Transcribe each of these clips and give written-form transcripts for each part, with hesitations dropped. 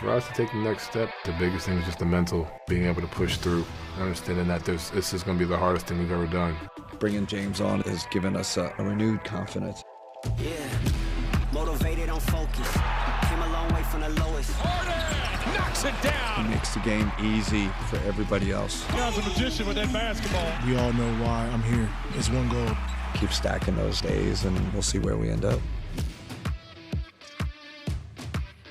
For us to take the next step, the biggest thing is just the mental, being able to push through, understanding that this is going to be the hardest thing we've ever done. Bringing James on has given us a renewed confidence. Yeah, motivated on focus. Came a long way from the lowest. Harden knocks it down. He makes the game easy for everybody else. Guy's a magician with that basketball. We all know why I'm here. It's one goal. Keep stacking those days, and we'll see where we end up.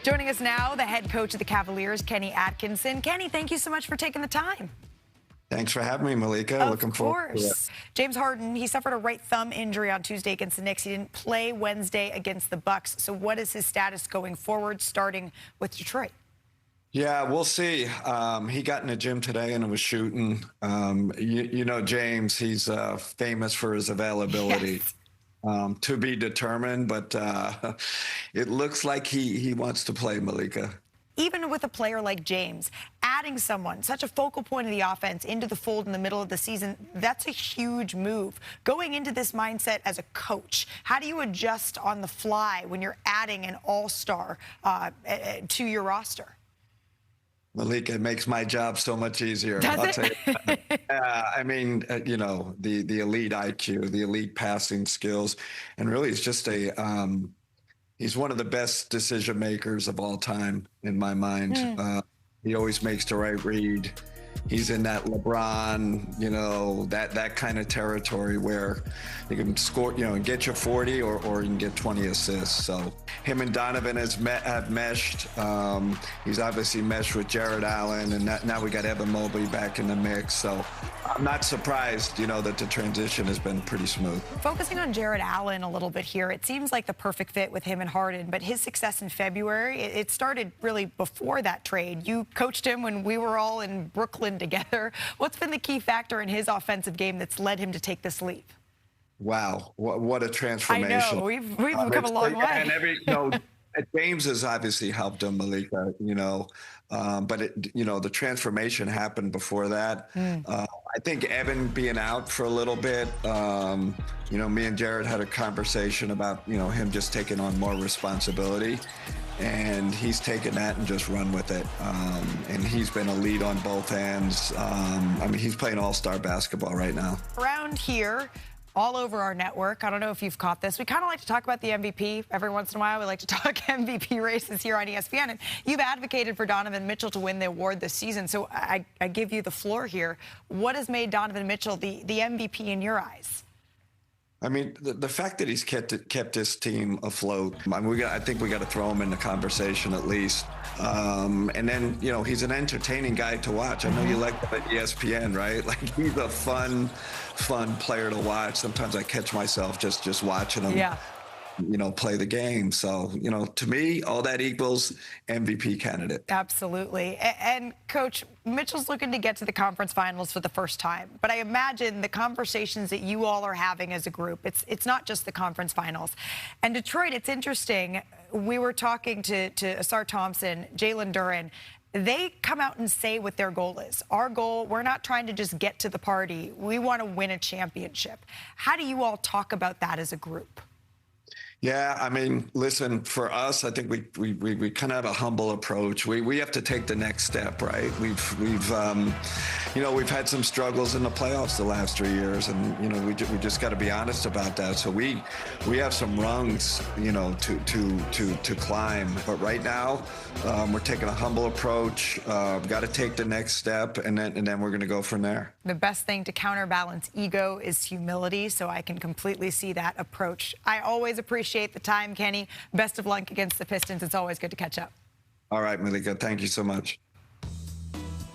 Joining us now, the head coach of the Cavaliers, Kenny Atkinson. Kenny, thank you so much for taking the time. Thanks for having me, Malika. Looking forward to it. James Harden, he suffered a right thumb injury on Tuesday against the Knicks. He didn't play Wednesday against the Bucks. So what is his status going forward, starting with Detroit? Yeah, we'll see. He got in the gym today and was shooting. You know, James, he's famous for his availability. Yes. To be determined, but it looks like he wants to play, Malika. Even with a player like James, adding someone, such a focal point of the offense, into the fold in the middle of the season, that's a huge move. Going into this mindset as a coach, how do you adjust on the fly when you're adding an all-star to your roster? Malika, it makes my job so much easier. Does Tell you. I mean, you know, the elite IQ, the elite passing skills, and really it's just he's one of the best decision makers of all time in my mind. He always makes the right read. He's in that LeBron, you know, that kind of territory where you can score, you know, and get you 40 or you can get 20 assists. So him and Donovan have meshed. He's obviously meshed with Jared Allen, and now we got Evan Mobley back in the mix. So I'm not surprised, you know, that the transition has been pretty smooth. Focusing on Jared Allen a little bit here, it seems like the perfect fit with him and Harden, but his success in February, it started really before that trade. You coached him when we were all in Brooklyn together. What's been the key factor in his offensive game that's led him to take this leap? Wow, what a transformation. I know, we've come a long way. And you know, James has obviously helped him, Malika, you know, but you know, the transformation happened before that. I think Evan being out for a little bit, you know, me and Jared had a conversation about, you know, him just taking on more responsibility. And he's taken that and just run with it. And he's been a lead on both ends. I mean, he's playing all-star basketball right now. Around here, all over our network, I don't know if you've caught this, we kind of like to talk about the MVP. Every once in a while, we like to talk MVP races here on ESPN. And you've advocated for Donovan Mitchell to win the award this season. So I give you the floor here. What has made Donovan Mitchell the MVP in your eyes? I mean, the fact that he's kept this team afloat, I mean, I think we got to throw him in the conversation at least. And then, you know, he's an entertaining guy to watch. I know you like him at ESPN, right? Like, he's a fun player to watch. Sometimes I catch myself just watching him, you know, play the game. So, you know, to me, all that equals MVP candidate. Absolutely. And Coach, Mitchell's looking to get to the conference finals for the first time. But I imagine the conversations that you all are having as a group, it's not just the conference finals. And Detroit, it's interesting. We were talking to Asar Thompson, Jalen Duren. They come out and say what their goal is. Our goal, we're not trying to just get to the party. We want to win a championship. How do you all talk about that as a group? Yeah, I mean, listen, for us, I think we kind of have a humble approach. We have to take the next step, right? We've you know, we've had some struggles in the playoffs the last 3 years, and you know, we just got to be honest about that. So we have some rungs, you know, to climb. But right now, we're taking a humble approach. We've got to take the next step, and then we're going to go from there. The best thing to counterbalance ego is humility, so I can completely see that approach. I always appreciate the time, Kenny. Best of luck against the Pistons. It's always good to catch up. All right, Malika. Thank you so much.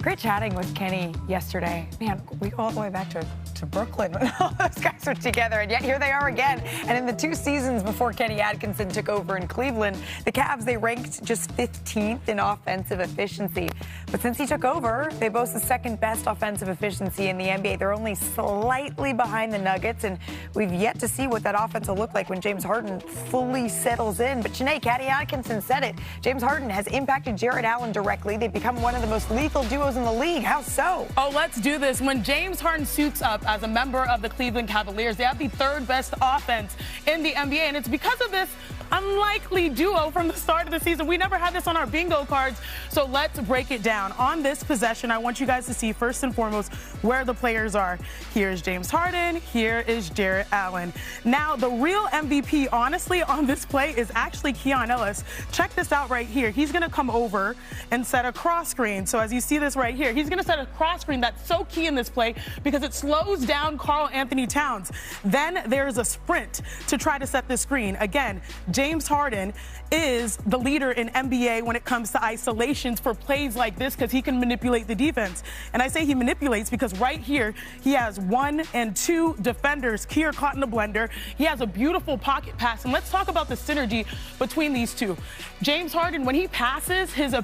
Great chatting with Kenny yesterday. Man, we go all the way back to Brooklyn when all those guys were together, and yet here they are again. And in the 2 seasons before Kenny Atkinson took over in Cleveland, the Cavs, they ranked just 15th in offensive efficiency. But since he took over, they boast the second best offensive efficiency in the NBA. They're only slightly behind the Nuggets, and we've yet to see what that offense will look like when James Harden fully settles in. But Janae, Kenny Atkinson said it. James Harden has impacted Jared Allen directly. They've become one of the most lethal duos in the league. How so? Oh, let's do this. When James Harden suits up as a member of the Cleveland Cavaliers, they have the 3rd best offense in the NBA, and it's because of this unlikely duo from the start of the season. We never had this on our bingo cards, so let's break it down. On this possession, I want you guys to see first and foremost where the players are. Here's James Harden, here is Jarrett Allen. Now, the real MVP, honestly, on this play is actually Keon Ellis. Check this out right here. He's going to come over and set a cross screen. So as you see this right here, he's going to set a cross screen that's so key in this play because it slows down Karl Anthony Towns. Then there's a sprint to try to set this screen. Again, James Harden is the leader in NBA when it comes to isolations for plays like this because he can manipulate the defense. And I say he manipulates because right here, he has 1 and 2 defenders here caught in a blender. He has a beautiful pocket pass. And let's talk about the synergy between these two. James Harden, when he passes, his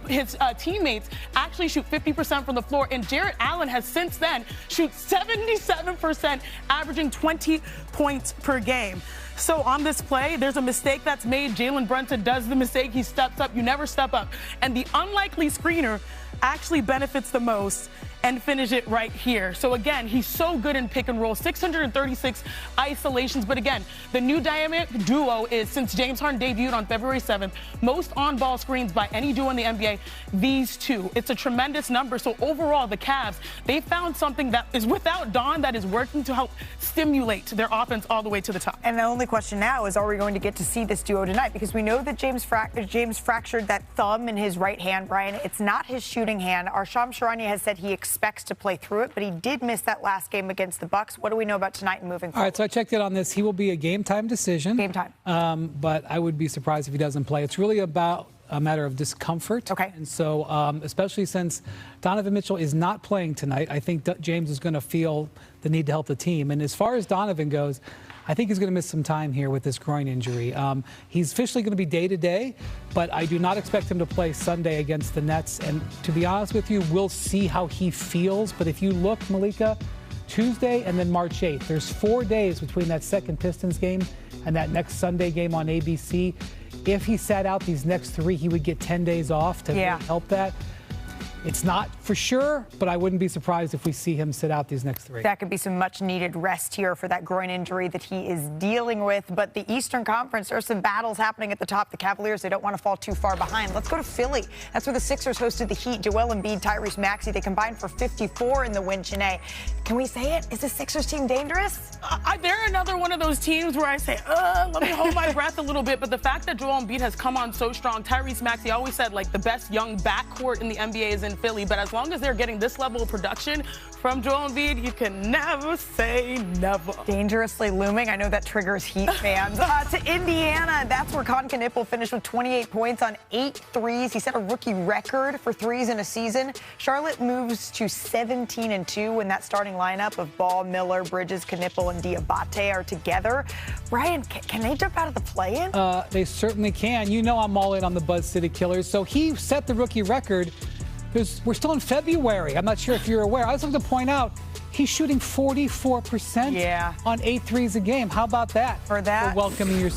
teammates actually shoot 50% from the floor. And Jarrett Allen has since then shoot 77%, averaging 20 points per game. So on this play, there's a mistake that's made. Jalen Brunson does the mistake. He steps up. You never step up. And the unlikely screener actually benefits the most and finish it right here. So again, he's so good in pick and roll, 636 isolations. But again, the new dynamic duo is, since James Harden debuted on February 7th, most on-ball screens by any duo in the NBA, these two. It's a tremendous number. So overall, the Cavs, they found something that is without Don that is working to help stimulate their offense all the way to the top. And the only question now is, are we going to get to see this duo tonight? Because we know that James fractured that thumb in his right hand, Brian. It's not his shooting hand. Arsham Sharania has said he expects to play through it, but he did miss that last game against the Bucks. What do we know about tonight and moving forward? All right, so I checked it on this. He will be a game-time decision. Game time. But I would be surprised if he doesn't play. It's really about a matter of discomfort. Okay. And so, especially since Donovan Mitchell is not playing tonight, I think James is going to feel the need to help the team. And as far as Donovan goes, I think he's going to miss some time here with this groin injury. He's officially going to be day-to-day, but I do not expect him to play Sunday against the Nets. And to be honest with you, we'll see how he feels. But if you look, Malika, Tuesday and then March 8th, there's 4 days between that second Pistons game and that next Sunday game on ABC. If he sat out these next 3, he would get 10 days off to really help that. It's not for sure, but I wouldn't be surprised if we see him sit out these next 3. That could be some much-needed rest here for that groin injury that he is dealing with. But the Eastern Conference, there's some battles happening at the top. The Cavaliers, they don't want to fall too far behind. Let's go to Philly. That's where the Sixers hosted the Heat. Joel Embiid, Tyrese Maxey, they combined for 54 in the win. Chene, can we say it? Is the Sixers team dangerous? They're another one of those teams where I say, let me hold my breath a little bit. But the fact that Joel Embiid has come on so strong, Tyrese Maxey always said, like, the best young backcourt in the NBA is in Philly. But as long as they're getting this level of production from Joel Embiid, you can never say never. Dangerously looming. I know that triggers Heat fans. To Indiana, that's where Con Knippel finished with 28 points on 8 threes. He set a rookie record for threes in a season. Charlotte moves to 17-2 when that starting lineup of Ball, Miller, Bridges, Knippel, and Diabate are together. Brian, can they jump out of the play-in? They certainly can. You know I'm all in on the Buzz City Killers. So he set the rookie record. We're still in February. I'm not sure if you're aware. I just have to point out, he's shooting 44% on 8 threes a game. How about that? For that, welcoming your